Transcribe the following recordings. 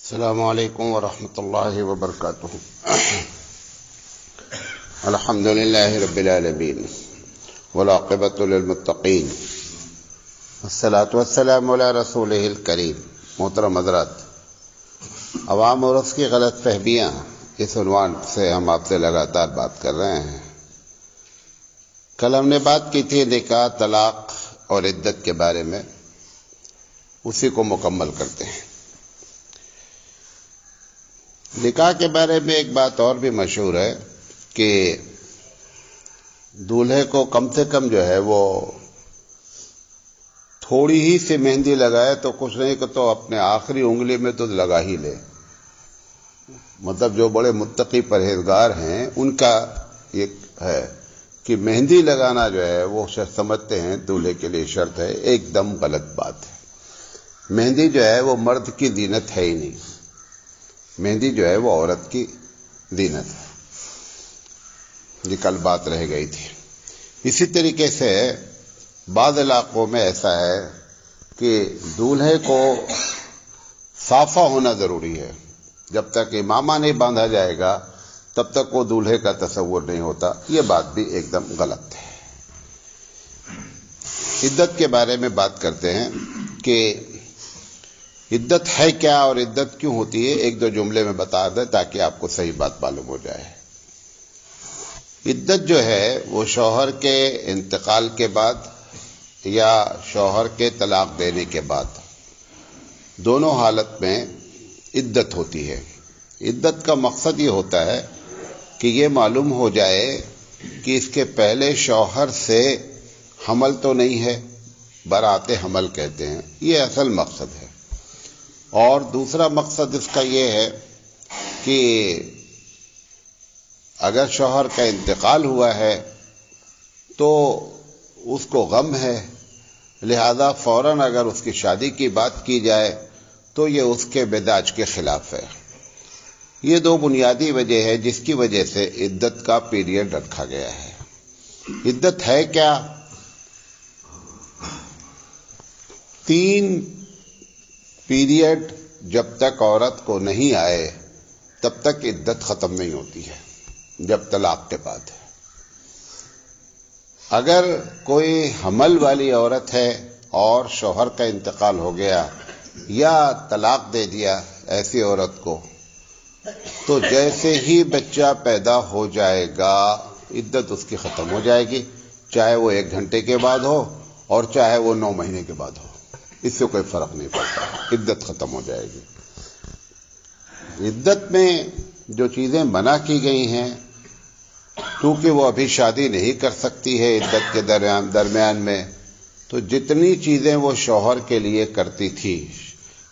السلام علیکم ورحمۃ اللہ وبرکاتہ۔ الحمد للہ رب العالمین والعاقبۃ للمتقین والصلاۃ والسلام علی رسولہ الکریم۔ محترم حضرات، عوام اور اس کی غلط فہمیاں، اس عنوان سے ہم آپ سے لگاتار بات کر رہے ہیں۔ کل ہم نے بات کی تھی نکاح، طلاق اور عدت کے بارے میں، اسی کو مکمل کرتے ہیں۔ نکاح کے بارے میں ایک بات اور بھی مشہور ہے کہ دولہے کو کم سے کم جو ہے وہ تھوڑی ہی سی مہندی لگائے تو کچھ نہیں کہ تو اپنے آخری انگلی میں تو لگا ہی لے۔ مطلب جو بڑے متقی پرہیزگار ہیں ان کا یہ ہے کہ مہندی لگانا جو ہے وہ سمجھتے ہیں دولہے کے لیے شرط ہے۔ ایک دم غلط بات ہے۔ مہندی جو ہے وہ مرد کی زینت ہے ہی نہیں، مہندی جو ہے وہ عورت کی زینت ہے۔ یہ کل بات رہ گئی تھی۔ اسی طریقے سے بعض علاقوں میں ایسا ہے کہ دولہے کو صافہ ہونا ضروری ہے۔ جب تک امامہ نہیں باندھا جائے گا تب تک وہ دولہے کا تصور نہیں ہوتا۔ یہ بات بھی ایک دم غلط ہے۔ عدت کے بارے میں بات کرتے ہیں کہ عدت ہے کیا اور عدت کیوں ہوتی ہے، ایک دو جملے میں بتا دیں تاکہ آپ کو صحیح بات معلوم ہو جائے۔ عدت جو ہے وہ شوہر کے انتقال کے بعد یا شوہر کے طلاق دینے کے بعد، دونوں حالت میں عدت ہوتی ہے۔ عدت کا مقصد یہ ہوتا ہے کہ یہ معلوم ہو جائے کہ اس کے پہلے شوہر سے حمل تو نہیں ہے، برات حمل کہتے ہیں، یہ اصل مقصد ہے۔ اور دوسرا مقصد اس کا یہ ہے کہ اگر شوہر کا انتقال ہوا ہے تو اس کو غم ہے، لہذا فوراً اگر اس کی شادی کی بات کی جائے تو یہ اس کے مزاج کے خلاف ہے۔ یہ دو بنیادی وجہ ہے جس کی وجہ سے عدت کا پیریڈ رکھا گیا ہے۔ عدت ہے کیا؟ 3 پیریڈ جب تک عورت کو نہیں آئے تب تک عدت ختم نہیں ہوتی ہے، جب طلاق کے بعد ہے۔ اگر کوئی حمل والی عورت ہے اور شوہر کا انتقال ہو گیا یا طلاق دے دیا ایسی عورت کو، تو جیسے ہی بچہ پیدا ہو جائے گا عدت اس کی ختم ہو جائے گی، چاہے وہ 1 گھنٹے کے بعد ہو اور چاہے وہ 9 مہینے کے بعد ہو، اس سے کوئی فرق نہیں پڑتا، عدت ختم ہو جائے گی۔ عدت میں جو چیزیں منع کی گئی ہیں، کیونکہ وہ ابھی شادی نہیں کر سکتی ہے عدت کے درمیان میں، تو جتنی چیزیں وہ شوہر کے لیے کرتی تھی،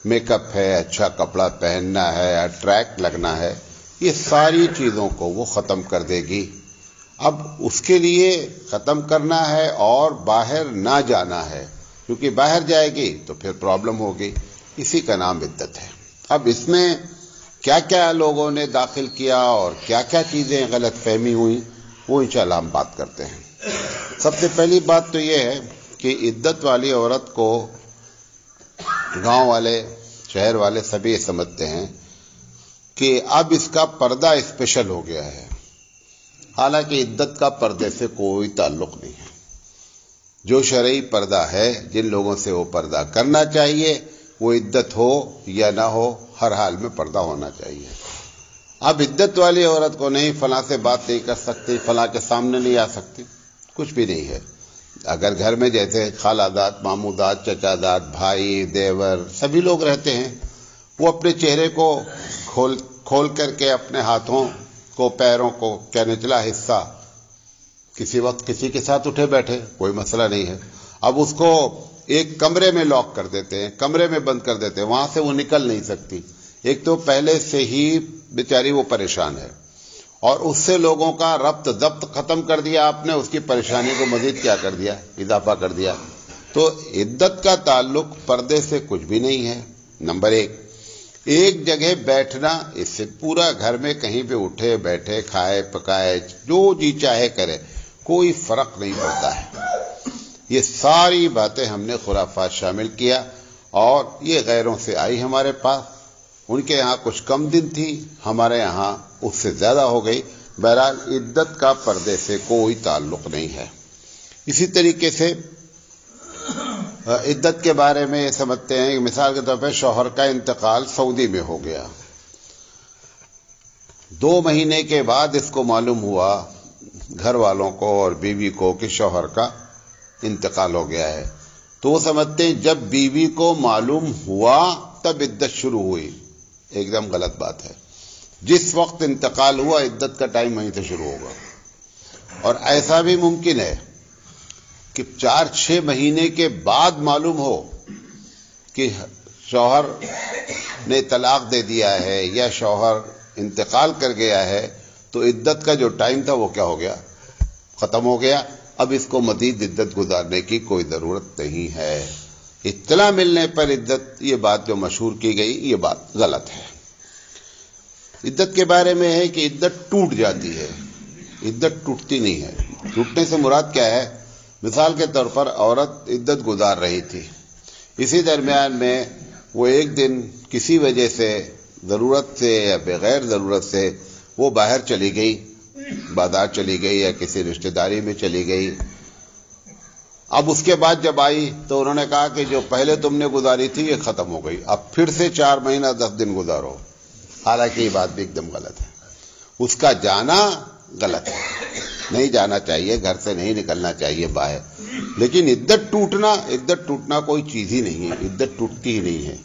میک اپ ہے، اچھا کپڑا پہننا ہے، اٹریکٹ لگنا ہے، یہ ساری چیزوں کو وہ ختم کر دے گی۔ اب اس کے لیے ختم کرنا ہے اور باہر نہ جانا ہے، کیونکہ باہر جائے گی تو پھر پرابلم ہوگی۔ اسی کا نام عدت ہے۔ اب اس میں کیا کیا لوگوں نے داخل کیا اور کیا کیا چیزیں غلط فہمی ہوئی، وہ انشاءاللہ ہم بات کرتے ہیں۔ سب سے پہلی بات تو یہ ہے کہ عدت والی عورت کو گاؤں والے، شہر والے سبھی سمجھتے ہیں کہ اب اس کا پردہ اسپیشل ہو گیا ہے، حالانکہ عدت کا پردے سے کوئی تعلق نہیں ہے۔ جو شرعی پردہ ہے، جن لوگوں سے وہ پردہ کرنا چاہیے، وہ عدت ہو یا نہ ہو، ہر حال میں پردہ ہونا چاہیے۔ اب عدت والی عورت کو نہیں، فلاں سے بات نہیں کر سکتی، فلاں کے سامنے نہیں آ سکتی، کچھ بھی نہیں ہے۔ اگر گھر میں جیسے خالہ داد، ماموں داد، چچا داد، بھائی، دیور سبھی لوگ رہتے ہیں، وہ اپنے چہرے کو کھول کر کے اپنے ہاتھوں کو، پیروں کو، کیا نچلا حصہ کسی وقت کسی کے ساتھ اٹھے بیٹھے، کوئی مسئلہ نہیں ہے۔ اب اس کو ایک کمرے میں لاک کر دیتے ہیں، کمرے میں بند کر دیتے ہیں، وہاں سے وہ نکل نہیں سکتی۔ ایک تو پہلے سے ہی بیچاری وہ پریشان ہے، اور اس سے لوگوں کا ربط ضبط ختم کر دیا آپ نے، اس کی پریشانی کو مزید کیا کر دیا، اضافہ کر دیا۔ تو عدت کا تعلق پردے سے کچھ بھی نہیں ہے۔ نمبر 1، ایک جگہ بیٹھنا، اس سے پورا گھر میں کہیں پہ اٹھے بیٹھے، کھائے پکائے، جو جی چاہے کرے، کوئی فرق نہیں پڑتا ہے۔ یہ ساری باتیں ہم نے خرافات شامل کیا، اور یہ غیروں سے آئی ہمارے پاس، ان کے یہاں کچھ کم دن تھی، ہمارے یہاں اس سے زیادہ ہو گئی۔ بہرحال عدت کا پردے سے کوئی تعلق نہیں ہے۔ اسی طریقے سے عدت کے بارے میں یہ سمجھتے ہیں کہ مثال کے طور پہ شوہر کا انتقال سعودی میں ہو گیا، 2 مہینے کے بعد اس کو معلوم ہوا گھر والوں کو اور بیوی کو کہ شوہر کا انتقال ہو گیا ہے، تو وہ سمجھتے ہیں جب بیوی کو معلوم ہوا تب عدت شروع ہوئی۔ ایک دم غلط بات ہے۔ جس وقت انتقال ہوا عدت کا ٹائم وہیں سے شروع ہوگا۔ اور ایسا بھی ممکن ہے کہ 4-6 مہینے کے بعد معلوم ہو کہ شوہر نے طلاق دے دیا ہے یا شوہر انتقال کر گیا ہے، تو عدت کا جو ٹائم تھا وہ کیا ہو گیا؟ ختم ہو گیا۔ اب اس کو مزید عدت گزارنے کی کوئی ضرورت نہیں ہے۔ اطلاع ملنے پر عدت، یہ بات جو مشہور کی گئی، یہ بات غلط ہے۔ عدت کے بارے میں ہے کہ عدت ٹوٹ جاتی ہے، عدت ٹوٹتی نہیں ہے۔ ٹوٹنے سے مراد کیا ہے؟ مثال کے طور پر عورت عدت گزار رہی تھی، اسی درمیان میں وہ ایک دن کسی وجہ سے، ضرورت سے یا بغیر ضرورت سے، وہ باہر چلی گئی، بازار چلی گئی یا کسی رشتہ داری میں چلی گئی۔ اب اس کے بعد جب آئی تو انہوں نے کہا کہ جو پہلے تم نے گزاری تھی یہ ختم ہو گئی، اب پھر سے 4 مہینہ 10 دن گزارو۔ حالانکہ یہ بات بھی ایک دم غلط ہے۔ اس کا جانا غلط ہے، نہیں جانا چاہیے، گھر سے نہیں نکلنا چاہیے باہر۔ لیکن عدت ٹوٹنا کوئی چیز ہی نہیں ہے، عدت ٹوٹتی ہی نہیں ہے۔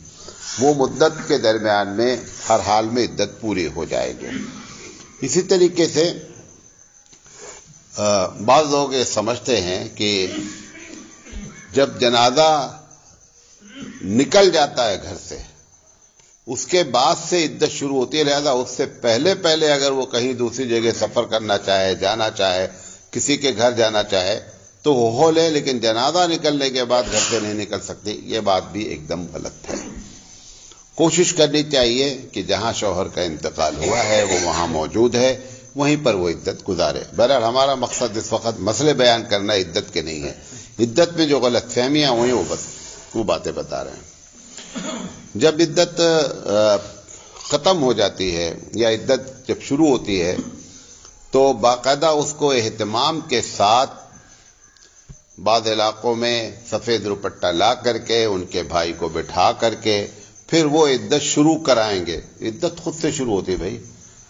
وہ مدت کے درمیان میں ہر حال میں عدت پوری ہو جائے گی۔ اسی طریقے سے بعض لوگ یہ سمجھتے ہیں کہ جب جنازہ نکل جاتا ہے گھر سے، اس کے بعد سے عدت شروع ہوتی ہے، لہذا اس سے پہلے اگر وہ کہیں دوسری جگہ سفر کرنا چاہے، جانا چاہے، کسی کے گھر جانا چاہے تو وہ ہو لے، لیکن جنازہ نکلنے کے بعد گھر سے نہیں نکل سکتی۔ یہ بات بھی ایک دم غلط ہے۔ کوشش کرنی چاہیے کہ جہاں شوہر کا انتقال ہوا ہے وہ وہاں موجود ہے، وہیں پر وہ عدت گزارے۔ بہرحال ہمارا مقصد اس وقت مسئلے بیان کرنا عدت کے نہیں ہے۔ عدت میں جو غلط فہمیاں ہوئی وہ باتیں بتا رہے ہیں۔ جب عدت ختم ہو جاتی ہے یا عدت جب شروع ہوتی ہے تو باقاعدہ اس کو اہتمام کے ساتھ بعض علاقوں میں سفید دوپٹہ لا کر کے ان کے بھائی کو بٹھا کر کے پھر وہ عدت شروع کرائیں گے۔ عدت خود سے شروع ہوتی ہے بھائی،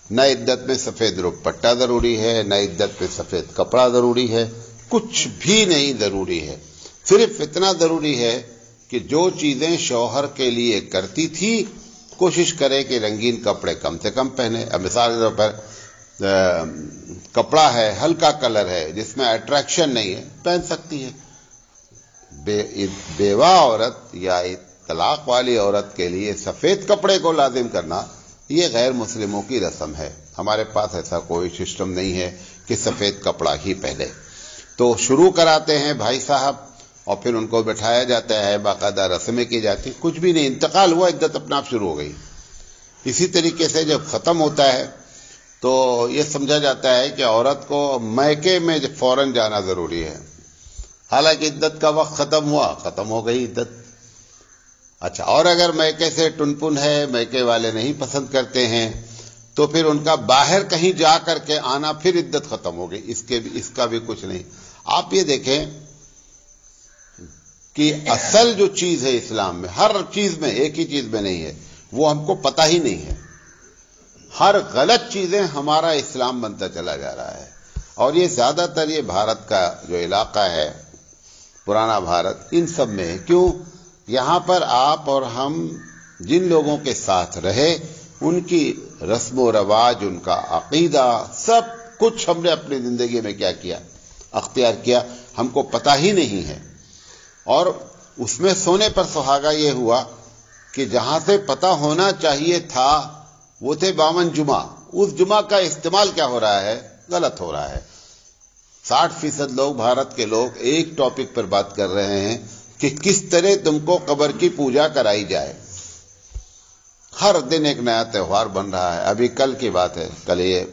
نہ عدت میں سفید دوپٹہ ضروری ہے، نہ عدت میں سفید کپڑا ضروری ہے، کچھ بھی نہیں ضروری ہے۔ صرف اتنا ضروری ہے کہ جو چیزیں شوہر کے لیے کرتی تھی کوشش کرے کہ رنگین کپڑے کم سے کم پہنے۔ اب مثال کے طور پر کپڑا ہے، ہلکا کلر ہے جس میں اٹریکشن نہیں ہے، پہن سکتی ہے۔ بیوہ عورت یا طلاق والی عورت کے لیے سفید کپڑے کو لازم کرنا یہ غیر مسلموں کی رسم ہے۔ ہمارے پاس ایسا کوئی سسٹم نہیں ہے کہ سفید کپڑا ہی پہنے۔ تو شروع کراتے ہیں بھائی صاحب اور پھر ان کو بٹھایا جاتا ہے، باقاعدہ رسمیں کی جاتی، کچھ بھی نہیں، انتقال ہوا، عدت اپنے آپ شروع ہو گئی۔ اسی طریقے سے جب ختم ہوتا ہے تو یہ سمجھا جاتا ہے کہ عورت کو میکے میں فوراً جانا ضروری ہے، حالانکہ عدت کا وقت ختم ہوا، ختم ہو گئی عدت۔ اچھا، اور اگر میکے سے ٹنپن ہے، میکے والے نہیں پسند کرتے ہیں تو پھر ان کا باہر کہیں جا کر کے آنا، پھر عدت ختم ہو گئی، اس کا بھی کچھ نہیں۔ آپ یہ دیکھیں کہ اصل جو چیز ہے اسلام میں، ہر چیز میں، ایک ہی چیز میں نہیں ہے، وہ ہم کو پتہ ہی نہیں ہے۔ ہر غلط چیزیں ہمارا اسلام بنتا چلا جا رہا ہے، اور یہ زیادہ تر یہ بھارت کا جو علاقہ ہے، پرانا بھارت، ان سب میں ہے۔ کیوں؟ یہاں پر آپ اور ہم جن لوگوں کے ساتھ رہے، ان کی رسم و رواج، ان کا عقیدہ، سب کچھ ہم نے اپنی زندگی میں کیا کیا؟ اختیار کیا، ہم کو پتہ ہی نہیں ہے۔ اور اس میں سونے پر سہاگا یہ ہوا کہ جہاں سے پتہ ہونا چاہیے تھا وہ تھے 52 جمعہ، اس جمعہ کا استعمال کیا ہو رہا ہے؟ غلط ہو رہا ہے۔ 60% لوگ، بھارت کے لوگ، ایک ٹاپک پر بات کر رہے ہیں کہ کس طرح تم کو قبر کی پوجا کرائی جائے۔ ہر دن ایک نیا تہوار بن رہا ہے۔ ابھی کل کی بات ہے، کل یہ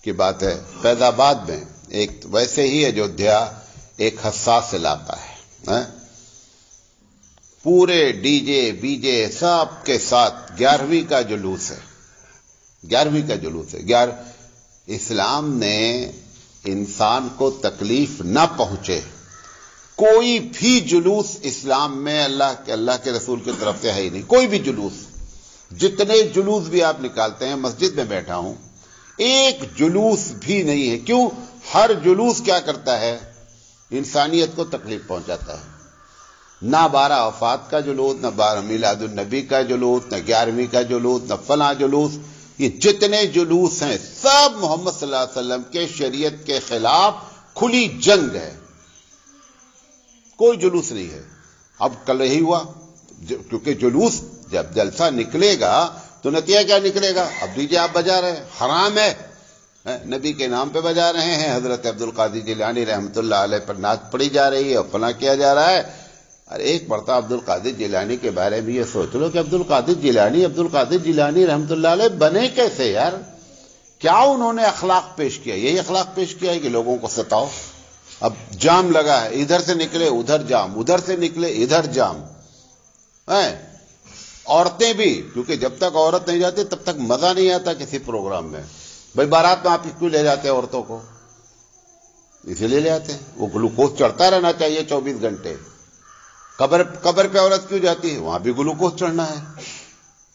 کی بات ہے، فیض آباد میں ایک، ویسے ہی ایودھیا ایک حساس علاقہ ہے، پورے ڈی جے بیجے سب کے ساتھ 11ویں کا جلوس ہے. 11ویں کا جلوس ہے. اسلام نے انسان کو تکلیف نہ پہنچے کوئی بھی جلوس اسلام میں اللہ کے رسول کی طرف سے ہے ہی نہیں. کوئی بھی جلوس، جتنے جلوس بھی آپ نکالتے ہیں، مسجد میں بیٹھا ہوں، ایک جلوس بھی نہیں ہے. کیوں؟ ہر جلوس کیا کرتا ہے؟ انسانیت کو تکلیف پہنچاتا ہے. نہ 12 وفات کا جلوس، نہ 12 میلاد النبی کا جلوس، نہ 11ویں کا جلوس، نہ فلاں جلوس. یہ جتنے جلوس ہیں سب محمد صلی اللہ علیہ وسلم کے شریعت کے خلاف کھلی جنگ ہے. کوئی جلوس نہیں ہے. اب کل یہی ہوا، کیونکہ جلوس جب جلسہ نکلے گا تو نتیجہ کیا نکلے گا؟ اب ڈی جے آپ بجا رہے ہیں، حرام ہے، نبی کے نام پہ بجا رہے ہیں، حضرت عبد القادر جیلانی رحمۃ اللہ علیہ پر نعت پڑھی جا رہی ہے اور فلاں کیا جا رہا ہے. ارے ایک مرتبہ عبد القادر جیلانی کے بارے میں یہ سوچ لو کہ عبد القادر جیلانی رحمۃ اللہ علیہ بنے کیسے یار؟ کیا انہوں نے اخلاق پیش کیا؟ یہی اخلاق پیش کیا ہے کہ لوگوں کو ستاؤ. اب جام لگا ہے، ادھر سے نکلے ادھر جام، ادھر سے نکلے ادھر جام. عورتیں بھی، کیونکہ جب تک عورت نہیں جاتی تب تک مزہ نہیں آتا کسی پروگرام میں. بھائی بارات میں آپ کیوں لے جاتے ہیں عورتوں کو؟ اسی لیے لے آتے ہیں. وہ گلوکوز چڑھتا رہنا چاہیے 24 گھنٹے. قبر پہ عورت کیوں جاتی ہے؟ وہاں بھی گلوکوز چڑھنا ہے.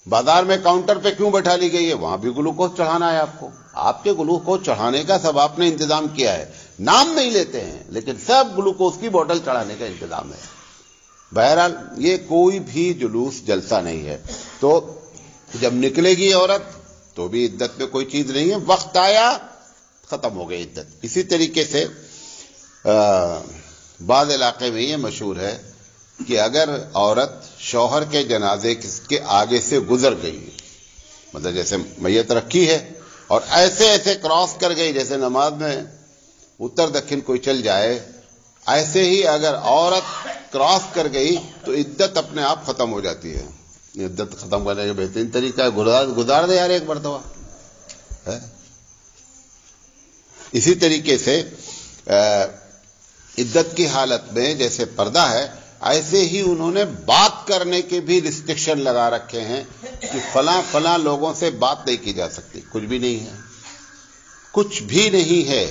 بازار میں کاؤنٹر پہ کیوں بیٹھا لی گئی ہے؟ وہاں بھی گلوکوز چڑھانا ہے آپ کو. آپ کے گلوکوز چڑھانے کا سب آپ نے انتظام کیا ہے. نام نہیں لیتے ہیں لیکن سب گلوکوز کی بوتل چڑھانے کا انتظام ہے. بہرحال یہ کوئی بھی جلوس جلسہ نہیں ہے. تو جب نکلے گی عورت تو بھی عدت میں کوئی چیز نہیں ہے. وقت آیا ختم ہو گئی عدت. اسی طریقے سے بعض علاقے میں یہ مشہور ہے کہ اگر عورت شوہر کے جنازے کے آگے سے گزر گئی، مطلب جیسے میت رکھی ہے اور ایسے کراس کر گئی، جیسے نماز میں اتر دکھن کوئی چل جائے، ایسے ہی اگر عورت کراس کر گئی تو عدت اپنے آپ ختم ہو جاتی ہے. عدت ختم کرنے کا بہترین طریقہ ہے گزار دے یار ایک مرتبہ. اسی طریقے سے عدت کی حالت میں جیسے پردہ ہے، ایسے ہی انہوں نے بات کرنے کے بھی ریسٹرکشن لگا رکھے ہیں کہ فلاں لوگوں سے بات نہیں کی جا سکتی. کچھ بھی نہیں ہے، کچھ بھی نہیں ہے.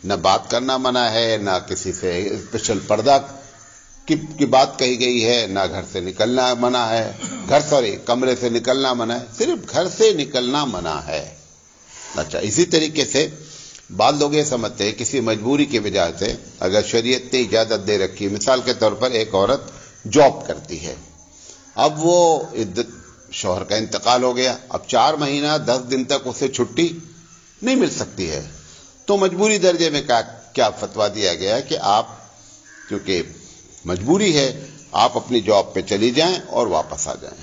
نہ بات کرنا منع ہے، نہ کسی سے اسپیشل پردہ کی بات کہی گئی ہے، نہ گھر سے نکلنا منع ہے. کمرے سے نکلنا منع ہے، صرف گھر سے نکلنا منع ہے. اچھا، اسی طریقے سے بعض لوگ یہ سمجھتے ہیں کسی مجبوری کی وجہ سے اگر شریعت نے اجازت دے رکھی، مثال کے طور پر ایک عورت جاب کرتی ہے، اب وہ عدت شوہر کا انتقال ہو گیا، اب 4 مہینہ 10 دن تک اسے چھٹی نہیں مل سکتی ہے، تو مجبوری درجے میں کیا فتویٰ دیا گیا کہ آپ، کیونکہ مجبوری ہے، آپ اپنی جاب پہ چلی جائیں اور واپس آ جائیں.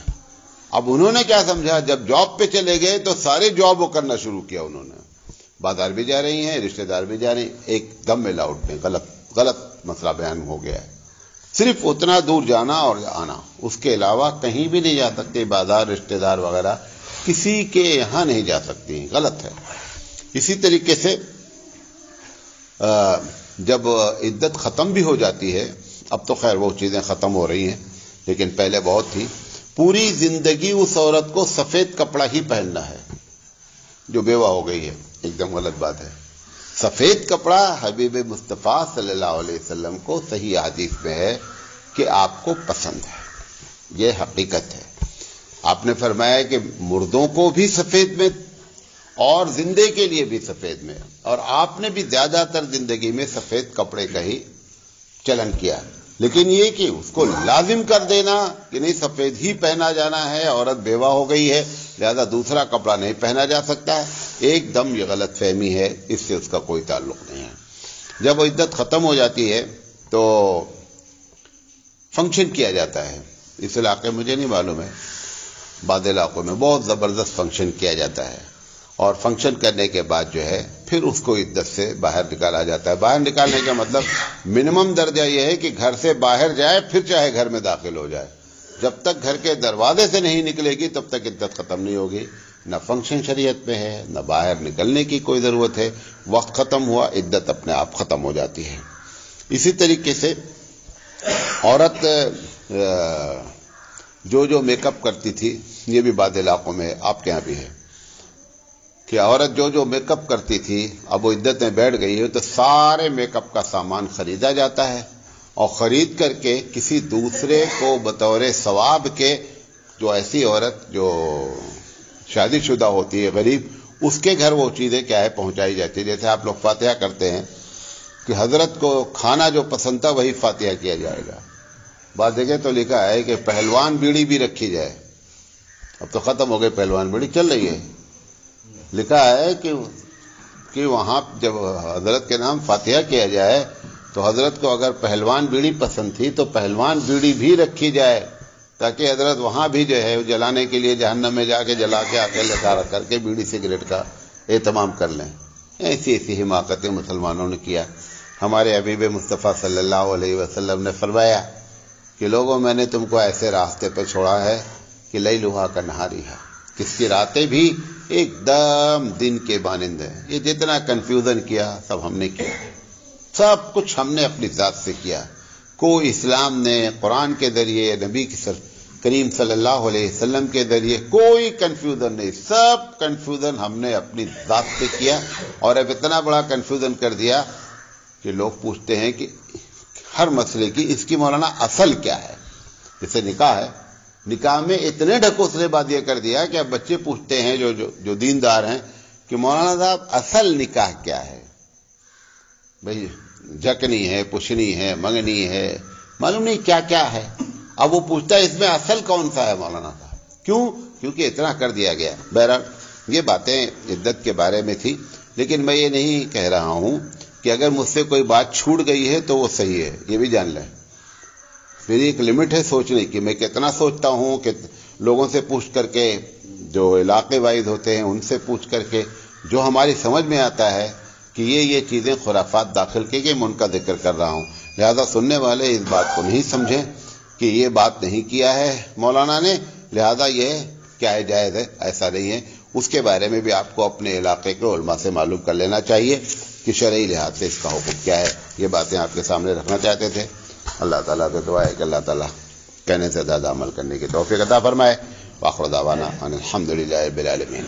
اب انہوں نے کیا سمجھا، جب جاب پہ چلے گئے تو سارے جاب وہ کرنا شروع کیا. انہوں نے بازار بھی جا رہی ہیں، رشتہ دار بھی جا رہے ہیں، ایک دم میں لاؤٹ میں غلط مسئلہ بیان ہو گیا ہے. صرف اتنا دور جانا اور آنا، اس کے علاوہ کہیں بھی نہیں جا سکتے. بازار، رشتہ دار وغیرہ کسی کے یہاں نہیں جا سکتی، غلط ہے. اسی طریقے سے جب عدت ختم بھی ہو جاتی ہے، اب تو خیر وہ چیزیں ختم ہو رہی ہیں لیکن پہلے بہت تھی، پوری زندگی اس عورت کو سفید کپڑا ہی پہننا ہے جو بیوہ ہو گئی ہے. ایک دم غلط بات ہے. سفید کپڑا حبیب مصطفیٰ صلی اللہ علیہ وسلم کو صحیح حدیث میں ہے کہ آپ کو پسند ہے. یہ حقیقت ہے. آپ نے فرمایا کہ مردوں کو بھی سفید میں اور زندے کے لیے بھی سفید میں، اور آپ نے بھی زیادہ تر زندگی میں سفید کپڑے کا ہی چلن کیا. لیکن یہ کہ اس کو لازم کر دینا کہ نہیں سفید ہی پہنا جانا ہے، عورت بیوہ ہو گئی ہے لہذا دوسرا کپڑا نہیں پہنا جا سکتا ہے، ایک دم یہ غلط فہمی ہے. اس سے اس کا کوئی تعلق نہیں ہے. جب وہ عدت ختم ہو جاتی ہے تو فنکشن کیا جاتا ہے. اس علاقے مجھے نہیں معلوم ہے، بعض علاقوں میں بہت زبردست فنکشن کیا جاتا ہے، اور فنکشن کرنے کے بعد جو ہے پھر اس کو عدت سے باہر نکالا جاتا ہے. باہر نکالنے کا مطلب منیمم درجہ یہ ہے کہ گھر سے باہر جائے پھر چاہے گھر میں داخل ہو جائے. جب تک گھر کے دروازے سے نہیں نکلے گی تب تک عدت ختم نہیں ہوگی. نہ فنکشن شریعت میں ہے، نہ باہر نکلنے کی کوئی ضرورت ہے. وقت ختم ہوا، عدت اپنے آپ ختم ہو جاتی ہے. اسی طریقے سے عورت جو میک اپ کرتی تھی، یہ بھی بعض علاقوں میں آپ کے یہاں بھی ہے کہ عورت جو میک اپ کرتی تھی اب وہ عدت میں بیٹھ گئی ہے تو سارے میک اپ کا سامان خریدا جاتا ہے اور خرید کر کے کسی دوسرے کو بطور ثواب کے، جو ایسی عورت جو شادی شدہ ہوتی ہے غریب، اس کے گھر وہ چیزیں کیا ہے پہنچائی جاتی ہے. جیسے آپ لوگ فاتحہ کرتے ہیں کہ حضرت کو کھانا جو پسند تھا وہی فاتحہ کیا جائے گا. بعض جگہ تو لکھا ہے کہ پہلوان بیڑی بھی رکھی جائے. اب تو ختم ہو گئی پہلوان بیڑی، چل رہی ہے. لکھا ہے کہ وہاں جب حضرت کے نام فاتحہ کیا جائے تو حضرت کو اگر پہلوان بیڑی پسند تھی تو پہلوان بیڑی بھی رکھی جائے تاکہ حضرت وہاں بھی جو ہے جلانے کے لیے جہنم میں جا کے جلا کے اکیلے کر کے بیڑی سگریٹ کا اہتمام کر لیں. ایسی حماقتیں مسلمانوں نے کیا. ہمارے حبیب مصطفیٰ صلی اللہ علیہ وسلم نے فرمایا کہ لوگوں میں نے تم کو ایسے راستے پہ چھوڑا ہے کہ لیلھا کنہاری ہے، کس کی راتیں بھی ایک دم دن کے مانند ہیں. یہ جتنا کنفیوژن کیا سب ہم نے کیا، سب کچھ ہم نے اپنی ذات سے کیا. کوئی اسلام نے قرآن کے ذریعے، نبی کریم صلی اللہ علیہ وسلم کے ذریعے کوئی کنفیوژن نہیں، سب کنفیوژن ہم نے اپنی ذات سے کیا. اور اب اتنا بڑا کنفیوژن کر دیا کہ لوگ پوچھتے ہیں کہ ہر مسئلے کی اس کی مولانا اصل کیا ہے. جیسے نکاح ہے، نکاح میں اتنے ڈھکوسلے بازیاں کر دیا کہ اب بچے پوچھتے ہیں جو دیندار ہیں کہ مولانا صاحب اصل نکاح کیا ہے. بھئی جھکنی ہے، پشنی ہے، منگنی ہے، معلوم نہیں کیا کیا ہے. اب وہ پوچھتا ہے اس میں اصل کون سا ہے مولانا صاحب. کیونکہ اتنا کر دیا گیا. بہرحال یہ باتیں عدت کے بارے میں تھی، لیکن میں یہ نہیں کہہ رہا ہوں کہ اگر مجھ سے کوئی بات چھوٹ گئی ہے تو وہ صحیح ہے، یہ بھی جان لیں. میری ایک لمٹ ہے سوچنے کی، میں کتنا سوچتا ہوں کہ لوگوں سے پوچھ کر کے، جو علاقے وائز ہوتے ہیں ان سے پوچھ کر کے، جو ہماری سمجھ میں آتا ہے کہ یہ چیزیں خرافات داخل کی گئی، میں ان کا ذکر کر رہا ہوں. لہذا سننے والے اس بات کو نہیں سمجھیں کہ یہ بات نہیں کیا ہے مولانا نے، لہذا یہ کیا ہے جائز ہے، ایسا نہیں ہے. اس کے بارے میں بھی آپ کو اپنے علاقے کے علماء سے معلوم کر لینا چاہیے کہ شرعی لحاظ سے اس کا حکم کیا ہے. یہ باتیں آپ کے سامنے رکھنا چاہتے تھے. اللہ تعالیٰ سے دعا ہے کہ اللہ تعالیٰ کہنے سے زیادہ عمل کرنے کی توفیق عطا فرمائے. وآخر دعوانا ان الحمد للہ رب العالمین.